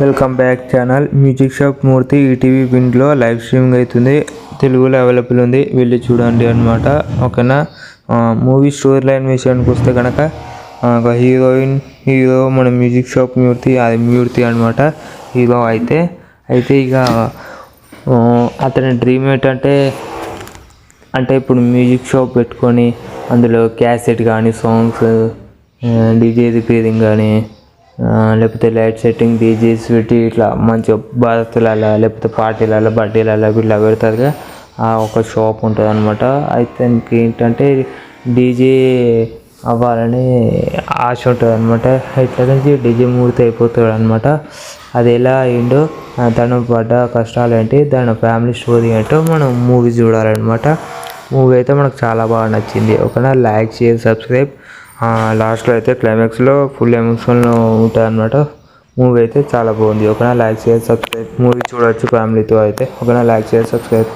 Welcome back channel music shop Murthy ETV విండ్లో live streaming అవుతుంది. తెలుగులో అవైలబుల్ ఉంది, వెళ్ళి చూడండి అనమాట. ఓకేనా. మూవీ స్టోరీ లైన్ విషయానికి వస్తే కనుక హీరోయిన్ హీరో మన మ్యూజిక్ షాప్ మూర్తి, అది మూర్తి అనమాట హీరో. అయితే ఇక అతని డ్రీమ్ ఏంటంటే ఇప్పుడు మ్యూజిక్ షాప్ పెట్టుకొని అందులో క్యాసెట్ కానీ సాంగ్స్, డీజే రిపేరింగ్ కానీ, లేకపోతే లైట్ సెట్టింగ్, డీజేస్ పెట్టి ఇట్లా మంచిగా బర్త్డేలలో లేకపోతే పార్టీలలో బర్త్డేలలో ఇట్లా పెడతారుగా, ఒక షాప్ ఉంటుంది అనమాట. అయితే ఏంటంటే డీజే అవ్వాలని ఆశ ఉంటుంది అనమాట. ఇట్లా నుంచి డీజే మూర్తి అయిపోతాడు అనమాట. అది ఎలా అయిందో, తను పడ్డ కష్టాలు ఏంటి, దాని ఫ్యామిలీ స్టోరీ ఏంటో మనం మూవీ చూడాలన్నమాట. మూవీ అయితే మనకు చాలా బాగా నచ్చింది. ఓకేనా. Like, share, subscribe. లాస్ట్లో అయితే క్లైమాక్స్లో ఫుల్ ఎమోషన్లో ఉంటుంది అనమాట. మూవీ అయితే చాలా బాగుంది. ఓకేనా. Like, share, subscribe. మూవీ చూడవచ్చు ఫ్యామిలీతో అయితే. ఓకేనా. Like, share, subscribe.